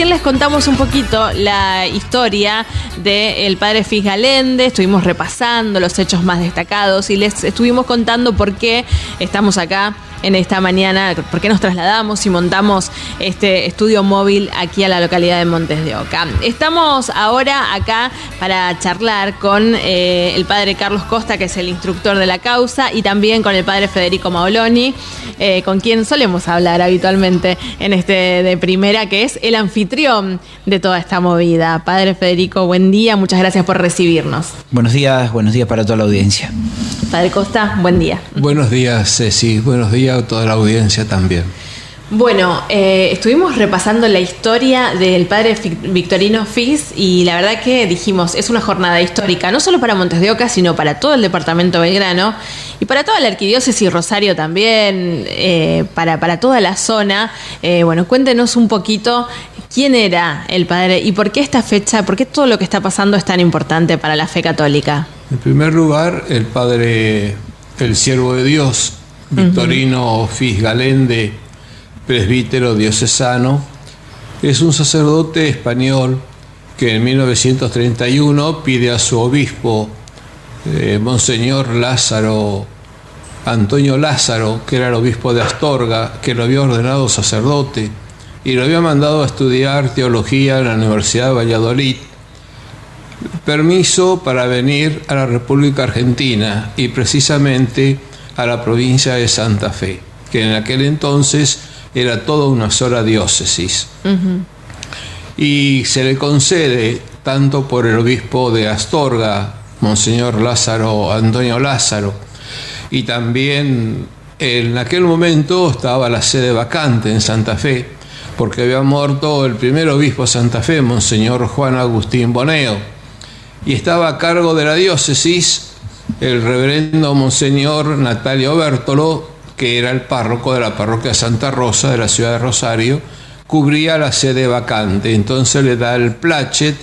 recién les contamos un poquito la historia del padre Fis Galende, estuvimos repasando los hechos más destacados y les estuvimos contando por qué estamos acá en esta mañana, por qué nos trasladamos y montamos este estudio móvil aquí a la localidad de Montes de Oca. Estamos ahora acá para charlar con el padre Carlos Costa, que es el instructor de la causa, y también con el padre Federico Maoloni, con quien solemos hablar habitualmente en este de primera, que es el anfitrión de toda esta movida. Padre Federico, buen día, muchas gracias por recibirnos. Buenos días para toda la audiencia. Padre Costa, buen día. Buenos días, Ceci, buenos días a toda la audiencia también. Bueno, estuvimos repasando la historia del padre Victorino Fis y la verdad que dijimos, es una jornada histórica, no solo para Montes de Oca, sino para todo el departamento Belgrano y para toda la arquidiócesis Rosario también, para toda la zona. Bueno, cuéntenos un poquito quién era el padre y por qué esta fecha, por qué todo lo que está pasando es tan importante para la fe católica. En primer lugar, el padre, el siervo de Dios, Victorino Fis Galende, presbítero diocesano, es un sacerdote español que en 1931 pide a su obispo, Monseñor Antonio Lázaro, que era el obispo de Astorga, que lo había ordenado sacerdote y lo había mandado a estudiar teología en la Universidad de Valladolid, permiso para venir a la República Argentina y precisamente a la provincia de Santa Fe, que en aquel entonces era toda una sola diócesis. Y se le concede, tanto por el obispo de Astorga, Monseñor Antonio Lázaro, y también en aquel momento estaba la sede vacante en Santa Fe, porque había muerto el primer obispo de Santa Fe, Monseñor Juan Agustín Boneo, y estaba a cargo de la diócesis el reverendo Monseñor Natalio Bértolo, que era el párroco de la parroquia Santa Rosa de la ciudad de Rosario, cubría la sede vacante. Entonces le da el placet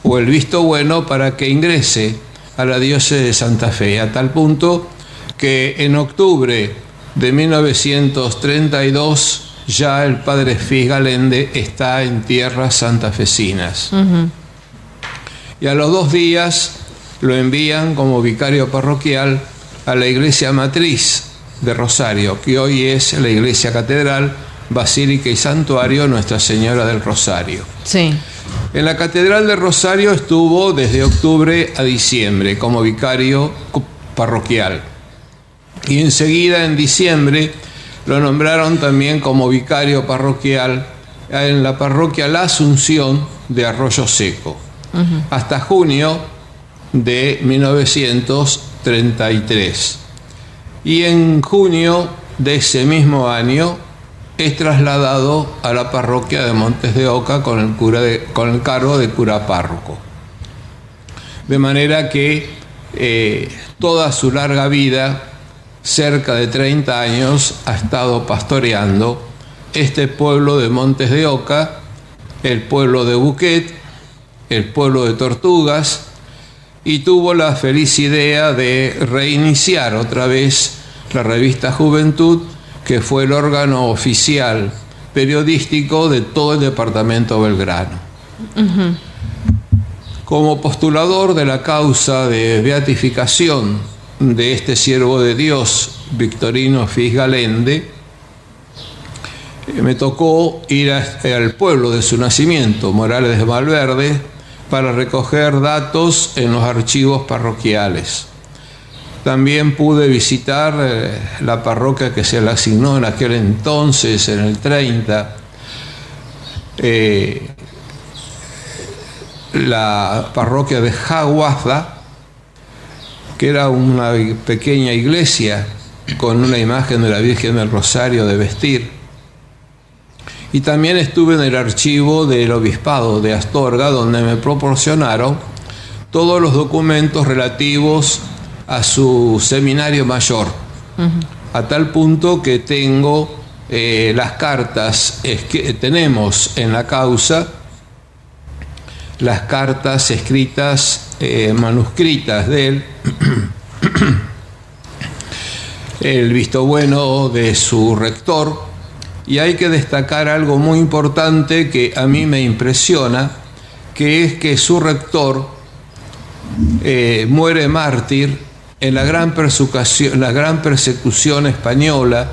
o el visto bueno para que ingrese a la diócesis de Santa Fe, a tal punto que en octubre de 1932 ya el padre Fis Galende está en tierras santafesinas. Y a los 2 días lo envían como vicario parroquial a la iglesia matriz de Rosario, que hoy es la iglesia catedral, basílica y santuario Nuestra Señora del Rosario. Sí. En la catedral de Rosario estuvo desde octubre a diciembre como vicario parroquial. Y enseguida, en diciembre, lo nombraron también como vicario parroquial en la parroquia La Asunción de Arroyo Seco, hasta junio de 1933. Y en junio de ese mismo año es trasladado a la parroquia de Montes de Oca con el cargo de cura párroco. De manera que toda su larga vida, cerca de 30 años, ha estado pastoreando este pueblo de Montes de Oca, el pueblo de Buquet, el pueblo de Tortugas, y tuvo la feliz idea de reiniciar otra vez la revista Juventud, que fue el órgano oficial periodístico de todo el departamento Belgrano. Como postulador de la causa de beatificación de este siervo de Dios, Victorino Fis Galende, me tocó ir al pueblo de su nacimiento, Morales de Valverde, para recoger datos en los archivos parroquiales. También pude visitar la parroquia que se le asignó en aquel entonces, en el 30, la parroquia de Jaguazda, que era una pequeña iglesia con una imagen de la Virgen del Rosario de vestir. Y también estuve en el archivo del Obispado de Astorga, donde me proporcionaron todos los documentos relativos a su seminario mayor, a tal punto que tengo las cartas que tenemos en la causa, las cartas escritas, manuscritas de él, el visto bueno de su rector Y hay que destacar algo muy importante que a mí me impresiona, que es que su rector muere mártir en la gran persecución española,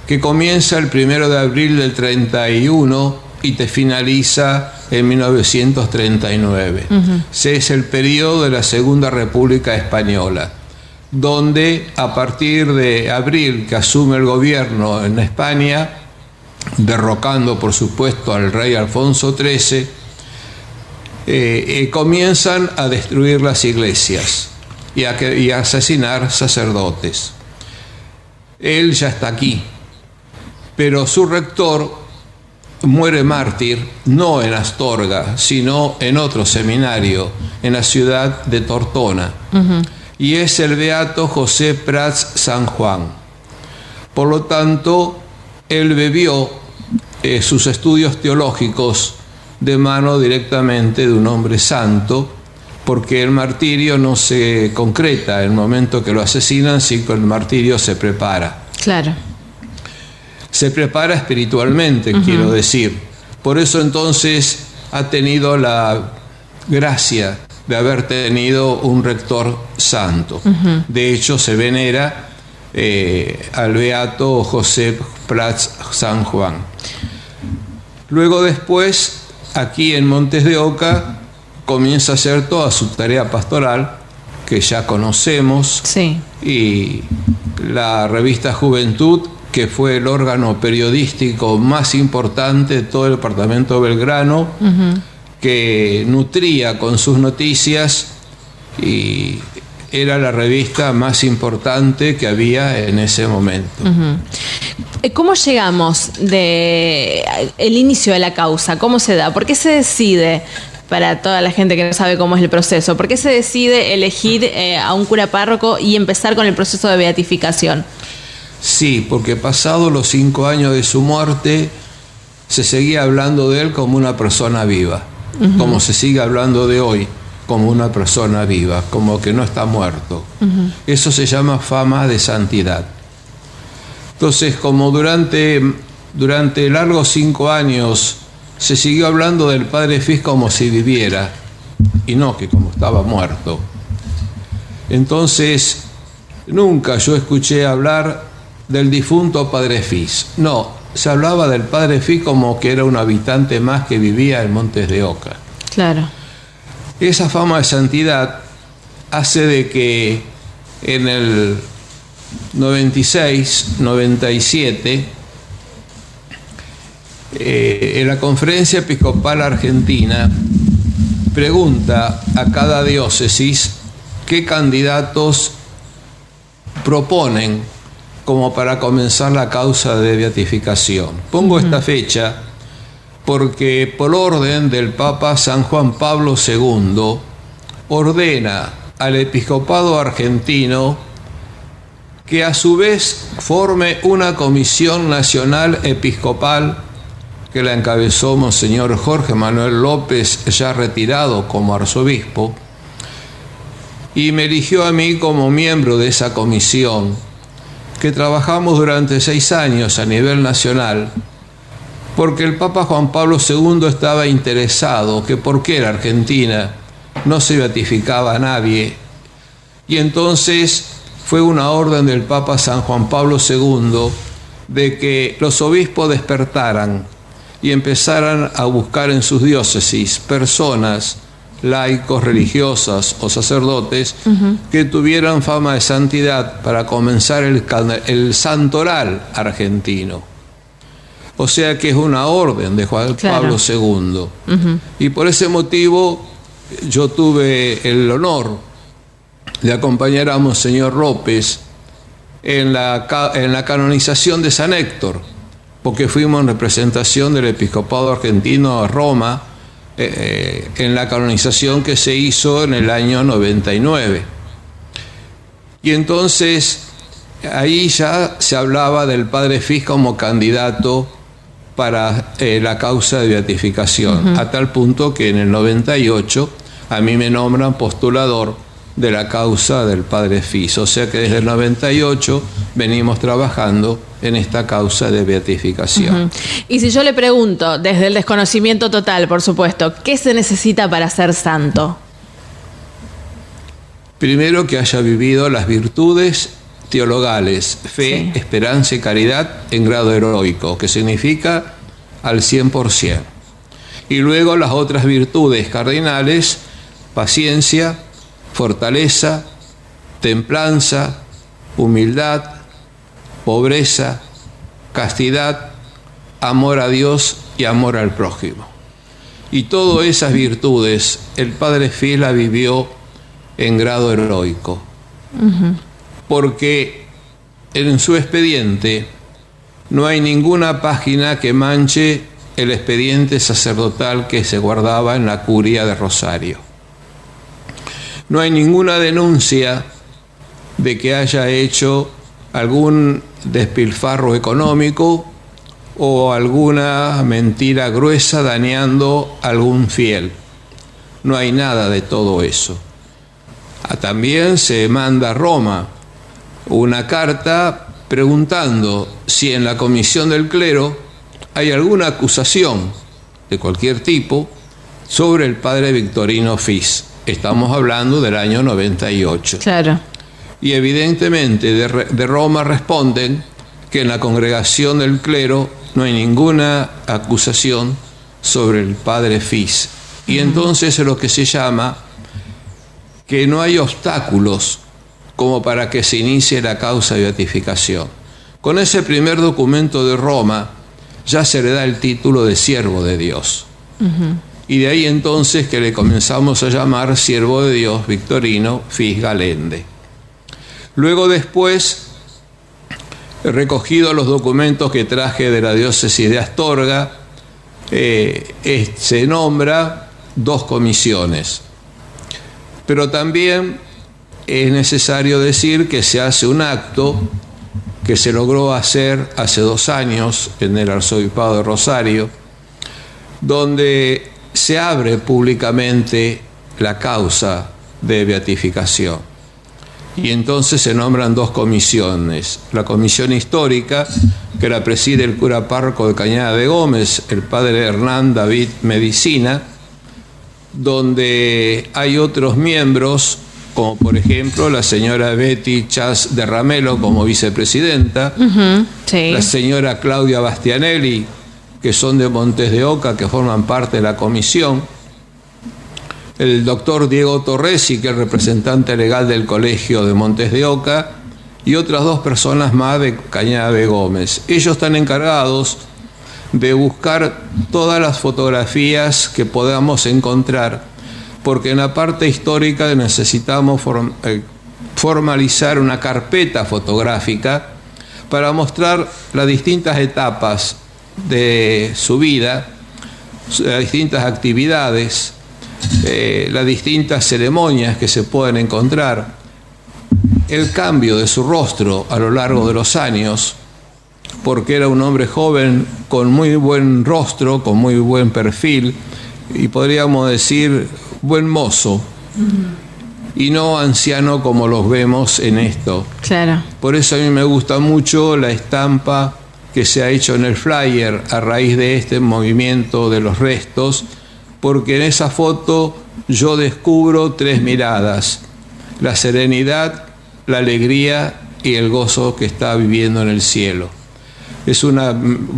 que comienza el 1 de abril del 31 y te finaliza en 1939. Ese es el periodo de la Segunda República Española, donde a partir de abril, que asume el gobierno en España, derrocando por supuesto al rey Alfonso XIII, comienzan a destruir las iglesias y a asesinar sacerdotes. Él ya está aquí, pero su rector muere mártir no en Astorga, sino en otro seminario, en la ciudad de Tortona. Y es el beato José Prats San Juan. Por lo tanto, él bebió sus estudios teológicos de mano directamente de un hombre santo, porque el martirio no se concreta en el momento que lo asesinan, sino que el martirio se prepara. Claro. Se prepara espiritualmente, quiero decir. Por eso entonces ha tenido la gracia de haber tenido un rector santo. De hecho, se venera al beato José Prats San Juan. Luego después, aquí en Montes de Oca, comienza a hacer toda su tarea pastoral, que ya conocemos, sí. Y la revista Juventud, que fue el órgano periodístico más importante de todo el departamento de Belgrano, que nutría con sus noticias y era la revista más importante que había en ese momento. ¿Cómo llegamos del inicio de la causa? ¿Cómo se da? ¿Por qué se decide, para toda la gente que no sabe cómo es el proceso, por qué se decide elegir a un cura párroco y empezar con el proceso de beatificación? Sí, porque pasados los 5 años de su muerte, se seguía hablando de él como una persona viva, como se sigue hablando de hoy, como una persona viva, como que no está muerto. Eso se llama fama de santidad. Entonces, como durante largos 5 años se siguió hablando del Padre Fis como si viviera, y no que como estaba muerto. Entonces, nunca yo escuché hablar del difunto Padre Fis. No, se hablaba del Padre Fis como que era un habitante más que vivía en Montes de Oca. Claro. Esa fama de santidad hace de que en el 96, 97, en la Conferencia Episcopal Argentina pregunta a cada diócesis qué candidatos proponen como para comenzar la causa de beatificación. Pongo esta fecha porque por orden del Papa San Juan Pablo II ordena al episcopado argentino que a su vez forme una comisión nacional episcopal que la encabezó Monseñor Jorge Manuel López, ya retirado como arzobispo, y me eligió a mí como miembro de esa comisión, que trabajamos durante 6 años a nivel nacional, porque el Papa Juan Pablo II estaba interesado que por qué en Argentina no se beatificaba a nadie, y entonces fue una orden del Papa San Juan Pablo II de que los obispos despertaran y empezaran a buscar en sus diócesis personas, laicos, religiosas o sacerdotes, que tuvieran fama de santidad para comenzar el santoral argentino. O sea que es una orden de Juan Pablo II. Y por ese motivo yo tuve el honor de acompañar a Monseñor López en la canonización de San Héctor, porque fuimos en representación del episcopado argentino a Roma, en la canonización que se hizo en el año 99. Y entonces ahí ya se hablaba del Padre Fis como candidato para la causa de beatificación, a tal punto que en el 98 a mí me nombran postulador de la causa del padre Fis. O sea que desde el 98 venimos trabajando en esta causa de beatificación. Y si yo le pregunto, desde el desconocimiento total, por supuesto, ¿qué se necesita para ser santo? Primero, que haya vivido las virtudes teologales, fe, Sí. esperanza y caridad en grado heroico, que significa al 100%. Y luego las otras virtudes cardinales: paciencia, fortaleza, templanza, humildad, pobreza, castidad, amor a Dios y amor al prójimo. Y todas esas virtudes el padre Fis las vivió en grado heroico. Porque en su expediente no hay ninguna página que manche el expediente sacerdotal que se guardaba en la curia de Rosario. No hay ninguna denuncia de que haya hecho algún despilfarro económico o alguna mentira gruesa dañando a algún fiel. No hay nada de todo eso. También se manda a Roma una carta preguntando si en la comisión del clero hay alguna acusación de cualquier tipo sobre el padre Victorino Fis. Estamos hablando del año 98. Claro. Y evidentemente de Roma responden que en la congregación del clero no hay ninguna acusación sobre el padre Fis. Y entonces es lo que se llama que no hay obstáculos como para que se inicie la causa de beatificación. Con ese primer documento de Roma ya se le da el título de siervo de Dios. Y de ahí entonces que le comenzamos a llamar siervo de Dios Victorino Fis Galende. Luego después, recogido los documentos que traje de la diócesis de Astorga, se nombra 2 comisiones. Pero también es necesario decir que se hace un acto que se logró hacer hace 2 años en el Arzobispado de Rosario, donde se abre públicamente la causa de beatificación. Y entonces se nombran 2 comisiones. La comisión histórica, que la preside el cura párroco de Cañada de Gómez, el padre Hernán David Medicina, donde hay otros miembros, como por ejemplo la señora Betty Chas de Ramelo como vicepresidenta, Sí. la señora Claudia Bastianelli, que son de Montes de Oca, que forman parte de la comisión, el doctor Diego Torresi, que es representante legal del Colegio de Montes de Oca, y otras 2 personas más de Cañada de Gómez. Ellos están encargados de buscar todas las fotografías que podamos encontrar, porque en la parte histórica necesitamos formalizar una carpeta fotográfica para mostrar las distintas etapas de su vida, las distintas actividades, las distintas ceremonias que se pueden encontrar, el cambio de su rostro a lo largo de los años, porque era un hombre joven con muy buen rostro, con muy buen perfil y podríamos decir buen mozo, y no anciano como los vemos en esto. Claro. Por eso a mí me gusta mucho la estampa que se ha hecho en el flyer a raíz de este movimiento de los restos, porque en esa foto yo descubro 3 miradas: la serenidad, la alegría y el gozo que está viviendo en el cielo. Es una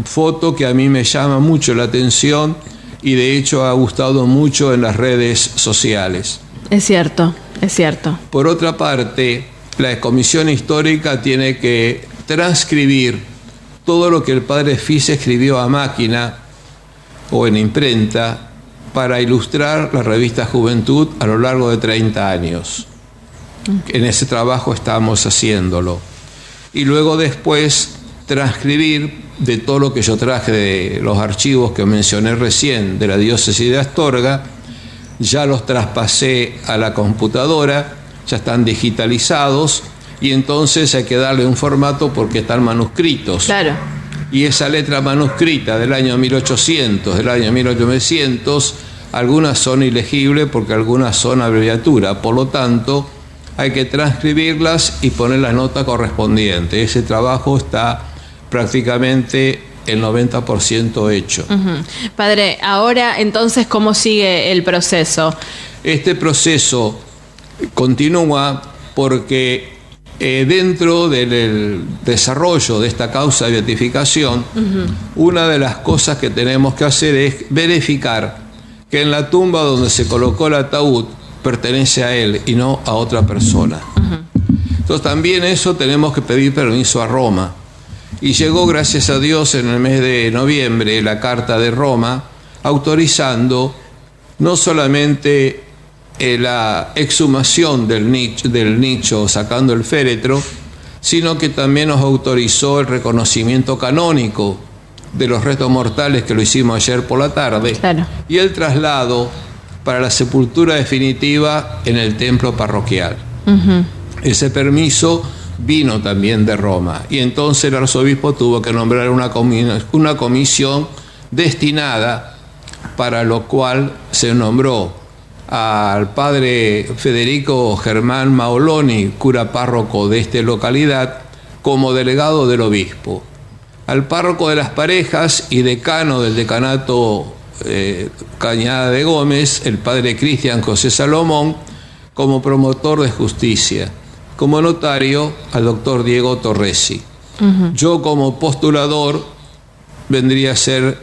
foto que a mí me llama mucho la atención y de hecho ha gustado mucho en las redes sociales. Es cierto, es cierto. Por otra parte, la comisión histórica tiene que transcribir todo lo que el padre Fis escribió a máquina o en imprenta para ilustrar la revista Juventud a lo largo de 30 años. En ese trabajo estamos haciéndolo. Y luego después transcribir de todo lo que yo traje de los archivos que mencioné recién de la diócesis de Astorga, ya los traspasé a la computadora, ya están digitalizados y entonces hay que darle un formato porque están manuscritos. Claro. Y esa letra manuscrita del año 1800, del año 1900, algunas son ilegibles porque algunas son abreviaturas. Por lo tanto, hay que transcribirlas y poner la nota correspondiente. Ese trabajo está prácticamente el 90% hecho. Padre, ahora entonces, ¿cómo sigue el proceso? Este proceso continúa porque dentro del desarrollo de esta causa de beatificación, una de las cosas que tenemos que hacer es verificar que en la tumba donde se colocó el ataúd pertenece a él y no a otra persona. Entonces también eso tenemos que pedir permiso a Roma. Y llegó, gracias a Dios, en el mes de noviembre la carta de Roma autorizando no solamente la exhumación del nicho sacando el féretro, sino que también nos autorizó el reconocimiento canónico de los restos mortales, que lo hicimos ayer por la tarde, claro, y el traslado para la sepultura definitiva en el templo parroquial. Ese permiso vino también de Roma, y entonces el arzobispo tuvo que nombrar una comisión destinada, para lo cual se nombró al padre Federico Germán Maoloni, cura párroco de esta localidad, como delegado del obispo, al párroco de Las Parejas y decano del decanato Cañada de Gómez, el padre Cristian José Salomón, como promotor de justicia, como notario al doctor Diego Torresi. Yo, como postulador, vendría a ser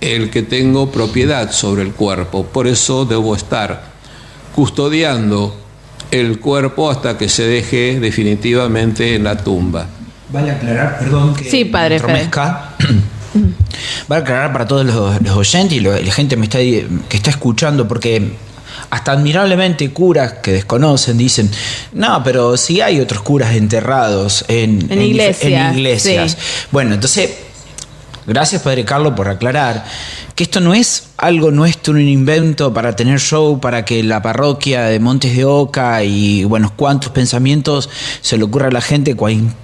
el que tengo propiedad sobre el cuerpo, por eso debo estar custodiando el cuerpo hasta que se deje definitivamente en la tumba. Vale aclarar, perdón, que sí, padre, entromezca. Vale aclarar para todos los oyentes y la gente que está escuchando, porque hasta admirablemente curas que desconocen dicen, no, pero sí hay otros curas enterrados en iglesias. Sí. Bueno, entonces, gracias, padre Carlos, por aclarar que esto no es algo nuestro, un invento para tener show, para que la parroquia de Montes de Oca y buenos cuantos pensamientos se le ocurra a la gente,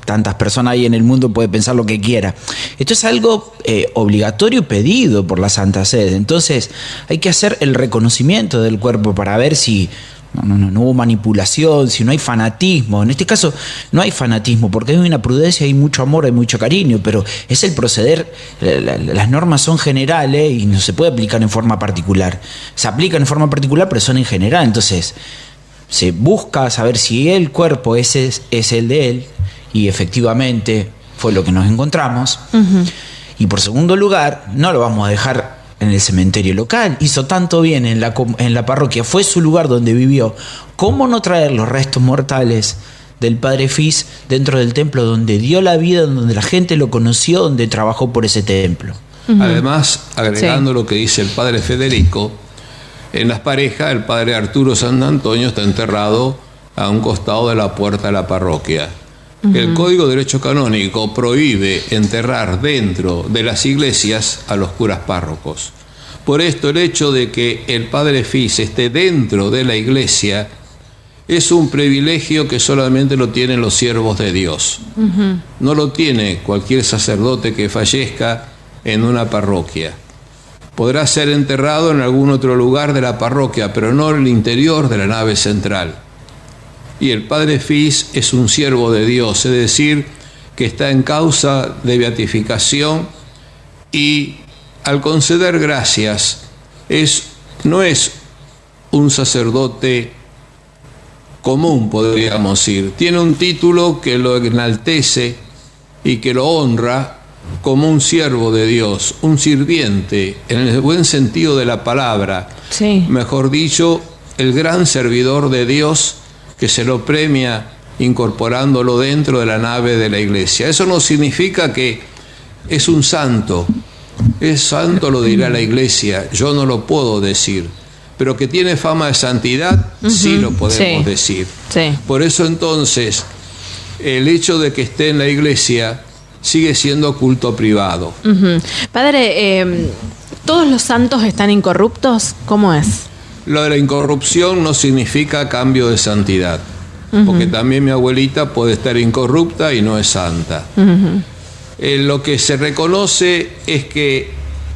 tantas personas hay en el mundo, puede pensar lo que quiera. Esto es algo obligatorio y pedido por la Santa Sede. Entonces hay que hacer el reconocimiento del cuerpo para ver si no hubo manipulación, si no hay fanatismo. En este caso no hay fanatismo, porque hay una prudencia, hay mucho amor, hay mucho cariño, pero es el proceder. Las normas son generales y no se puede aplicar en forma particular. Se aplican en forma particular, pero son en general. Entonces se busca saber si el cuerpo es el de él, y efectivamente fue lo que nos encontramos. Y por segundo lugar, no lo vamos a dejar en el cementerio local. Hizo tanto bien en la parroquia, fue su lugar donde vivió. ¿Cómo no traer los restos mortales del padre Fis dentro del templo donde dio la vida, donde la gente lo conoció, donde trabajó por ese templo? Además, agregando lo que dice el padre Federico, en Las Parejas el padre Arturo Santantonio está enterrado a un costado de la puerta de la parroquia. El Código de Derecho Canónico prohíbe enterrar dentro de las iglesias a los curas párrocos. Por esto, el hecho de que el padre Fis esté dentro de la iglesia es un privilegio que solamente lo tienen los siervos de Dios. No lo tiene cualquier sacerdote que fallezca en una parroquia. Podrá ser enterrado en algún otro lugar de la parroquia, pero no en el interior de la nave central. Y el padre Fis es un siervo de Dios, es decir, que está en causa de beatificación, y al conceder gracias no es un sacerdote común, podríamos decir. Tiene un título que lo enaltece y que lo honra como un siervo de Dios, un sirviente, en el buen sentido de la palabra. Sí. Mejor dicho, el gran servidor de Dios, que se lo premia incorporándolo dentro de la nave de la iglesia. Eso no significa que es un santo. Es santo, lo dirá la iglesia, yo no lo puedo decir. Pero que tiene fama de santidad, sí lo podemos decir. Sí. Por eso entonces, el hecho de que esté en la iglesia sigue siendo culto privado. Padre, ¿todos los santos están incorruptos? ¿Cómo es? Lo de la incorrupción no significa cambio de santidad, porque también mi abuelita puede estar incorrupta y no es santa. Lo que se reconoce es que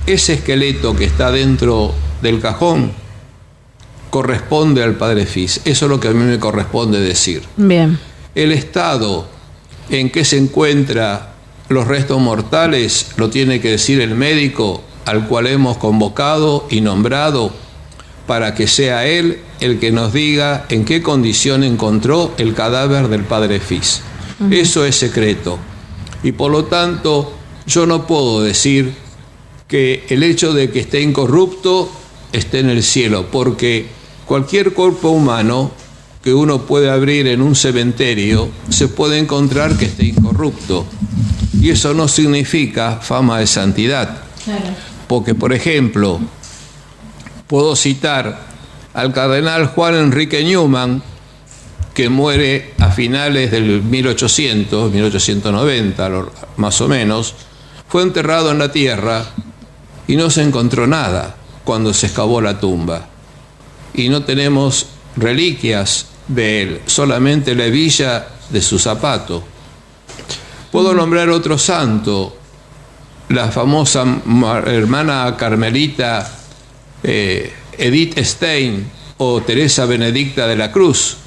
ese esqueleto que está dentro del cajón corresponde al Padre Fis. Eso es lo que a mí me corresponde decir. Bien. El estado en que se encuentran los restos mortales lo tiene que decir el médico al cual hemos convocado y nombrado para que sea él el que nos diga en qué condición encontró el cadáver del Padre Fis. Eso es secreto. Y por lo tanto, yo no puedo decir que el hecho de que esté incorrupto esté en el cielo, porque cualquier cuerpo humano que uno puede abrir en un cementerio se puede encontrar que esté incorrupto. Y eso no significa fama de santidad. Claro. Porque, por ejemplo, puedo citar al cardenal Juan Enrique Newman, que muere a finales del 1890, más o menos. Fue enterrado en la tierra y no se encontró nada cuando se excavó la tumba. Y no tenemos reliquias de él, solamente la hebilla de su zapato. Puedo nombrar otro santo, la famosa hermana carmelita Edith Stein o Teresa Benedicta de la Cruz.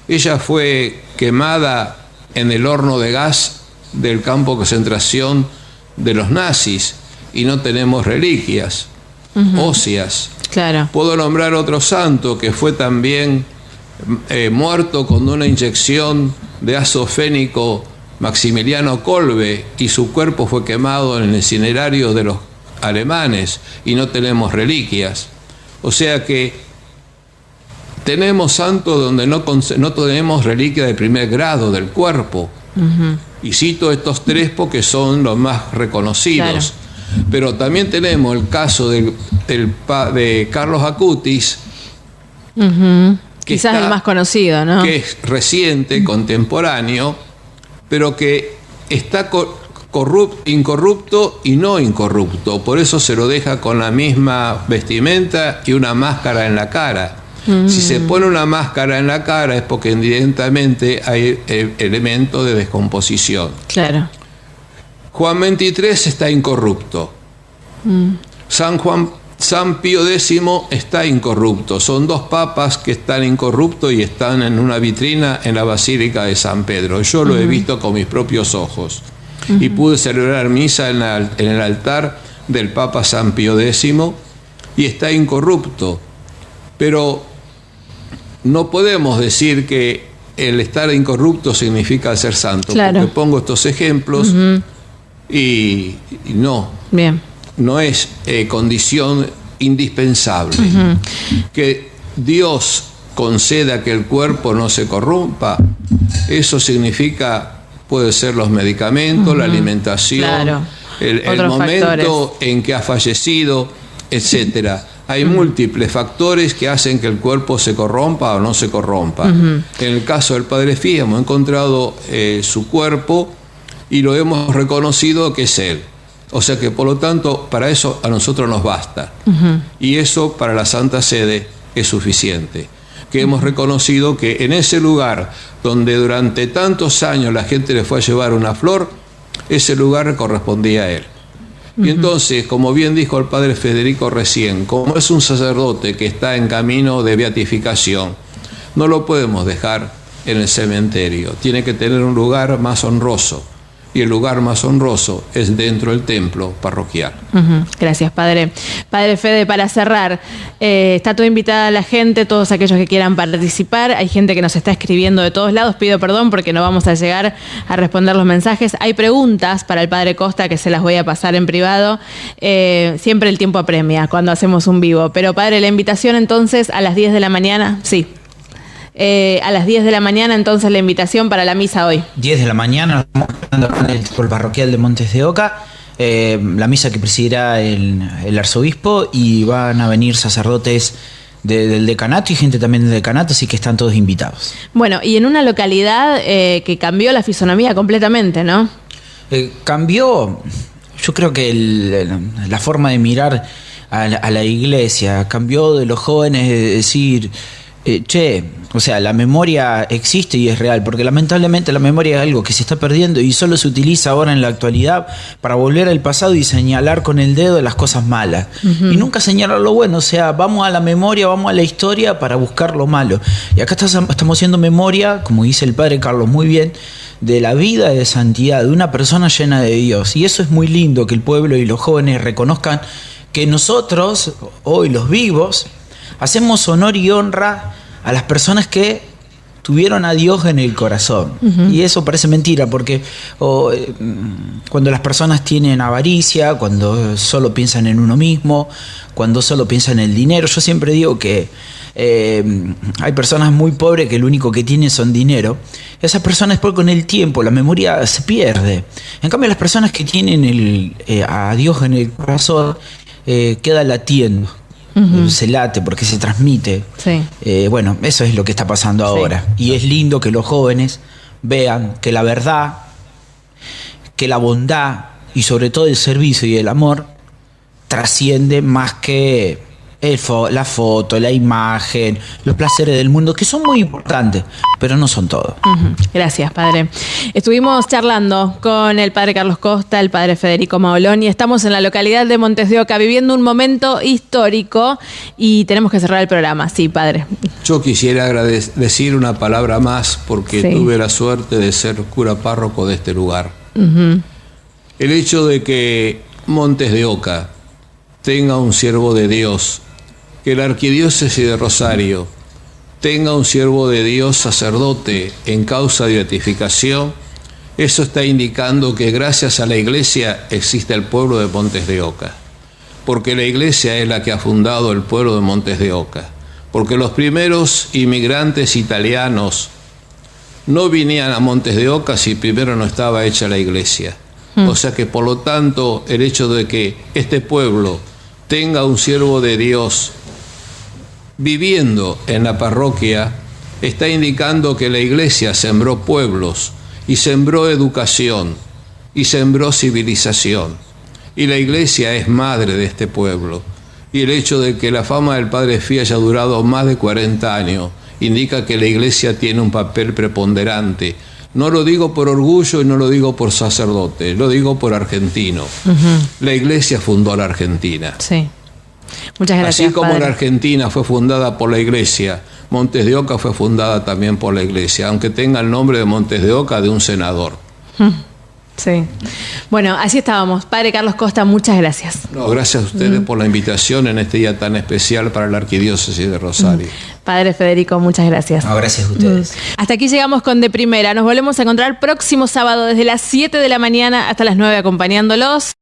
Ella fue quemada en el horno de gas del campo de concentración de los nazis y no tenemos reliquias óseas. Claro. Puedo nombrar otro santo que fue también muerto con una inyección de ácido fénico, Maximiliano Kolbe, y su cuerpo fue quemado en el incinerario de los alemanes y no tenemos reliquias. O sea que tenemos santos donde no tenemos reliquia de primer grado del cuerpo. Y cito estos tres porque son los más reconocidos. Claro. Pero también tenemos el caso de Carlos Acutis, quizás el más conocido, ¿no? Que es reciente, contemporáneo, pero que está incorrupto y no incorrupto. Por eso se lo deja con la misma vestimenta y una máscara en la cara. Si se pone una máscara en la cara es porque evidentemente hay elementos de descomposición. Claro. Juan XXIII está incorrupto. San Pío X está incorrupto. Son dos papas que están incorruptos y están en una vitrina en la Basílica de San Pedro. Yo lo he visto con mis propios ojos. Y pude celebrar misa en el altar del Papa San Pío X y está incorrupto. Pero no podemos decir que el estar incorrupto significa ser santo. Claro. Porque pongo estos ejemplos y no. Bien. No es condición indispensable. Que Dios conceda que el cuerpo no se corrompa, eso significa, puede ser los medicamentos, la alimentación, claro. el momento en que ha fallecido, etcétera. Hay múltiples factores que hacen que el cuerpo se corrompa o no se corrompa. En el caso del Padre Fis hemos encontrado su cuerpo y lo hemos reconocido que es él. O sea que, por lo tanto, para eso a nosotros nos basta. Y eso para la Santa Sede es suficiente. Que hemos reconocido que en ese lugar donde durante tantos años la gente le fue a llevar una flor, ese lugar correspondía a él. Y entonces, como bien dijo el padre Federico recién, como es un sacerdote que está en camino de beatificación, no lo podemos dejar en el cementerio. Tiene que tener un lugar más honroso. Y el lugar más honroso es dentro del templo parroquial. Gracias, Padre. Padre Fede, para cerrar, está toda invitada la gente, todos aquellos que quieran participar. Hay gente que nos está escribiendo de todos lados. Pido perdón porque no vamos a llegar a responder los mensajes. Hay preguntas para el Padre Costa que se las voy a pasar en privado. Siempre el tiempo apremia cuando hacemos un vivo. Pero, Padre, la invitación entonces a las 10 de la mañana, sí. A las 10 de la mañana, entonces, la invitación para la misa hoy. 10 de la mañana, nos estamos quedando con el templo parroquial de Montes de Oca. La misa que presidirá el arzobispo, y van a venir sacerdotes del decanato y gente también del decanato, así que están todos invitados. Bueno, y en una localidad que cambió la fisonomía completamente, ¿no? Cambió, yo creo que la forma de mirar a la iglesia cambió, de los jóvenes de decir o sea, la memoria existe y es real, porque lamentablemente la memoria es algo que se está perdiendo y solo se utiliza ahora en la actualidad para volver al pasado y señalar con el dedo las cosas malas. Y nunca señalar lo bueno, o sea, vamos a la memoria, vamos a la historia para buscar lo malo. Y acá estamos haciendo memoria, como dice el padre Carlos muy bien, de la vida de santidad, de una persona llena de Dios. Y eso es muy lindo, que el pueblo y los jóvenes reconozcan que nosotros, hoy los vivos, hacemos honor y honra a las personas que tuvieron a Dios en el corazón. Y eso parece mentira, porque cuando las personas tienen avaricia, cuando solo piensan en uno mismo, cuando solo piensan en el dinero, yo siempre digo que hay personas muy pobres que lo único que tienen son dinero. Esas personas después con el tiempo la memoria se pierde. En cambio las personas que tienen a Dios en el corazón queda latiendo. Se late porque se transmite. Sí. Bueno, eso es lo que está pasando ahora. Y es lindo que los jóvenes vean que la verdad, que la bondad y sobre todo el servicio y el amor trasciende más que la foto, la imagen, los placeres del mundo, que son muy importantes, pero no son todo. Gracias, padre. Estuvimos charlando con el padre Carlos Costa, el padre Federico Maoloni. Estamos en la localidad de Montes de Oca viviendo un momento histórico y tenemos que cerrar el programa. Sí, padre. Yo quisiera decir una palabra más porque tuve la suerte de ser cura párroco de este lugar. El hecho de que Montes de Oca tenga un siervo de Dios, que la arquidiócesis de Rosario tenga un siervo de Dios sacerdote en causa de beatificación, eso está indicando que gracias a la Iglesia existe el pueblo de Montes de Oca, porque la Iglesia es la que ha fundado el pueblo de Montes de Oca, porque los primeros inmigrantes italianos no vinían a Montes de Oca si primero no estaba hecha la Iglesia. O sea que por lo tanto el hecho de que este pueblo tenga un siervo de Dios viviendo en la parroquia está indicando que la Iglesia sembró pueblos y sembró educación y sembró civilización, y la Iglesia es madre de este pueblo, y el hecho de que la fama del Padre Fí haya durado más de 40 años indica que la Iglesia tiene un papel preponderante. No lo digo por orgullo y no lo digo por sacerdote, lo digo por argentino. La Iglesia fundó la Argentina. Sí. Muchas gracias, así como padre. la Argentina fue fundada por la Iglesia, Montes de Oca fue fundada también por la Iglesia, aunque tenga el nombre de Montes de Oca de un senador. Sí. Bueno, así estábamos. Padre Carlos Costa, muchas gracias. No, gracias a ustedes por la invitación en este día tan especial para la Arquidiócesis de Rosario. Padre Federico, muchas gracias. No, gracias a ustedes. Hasta aquí llegamos con De Primera. Nos volvemos a encontrar próximo sábado desde las 7 de la mañana hasta las 9 acompañándolos.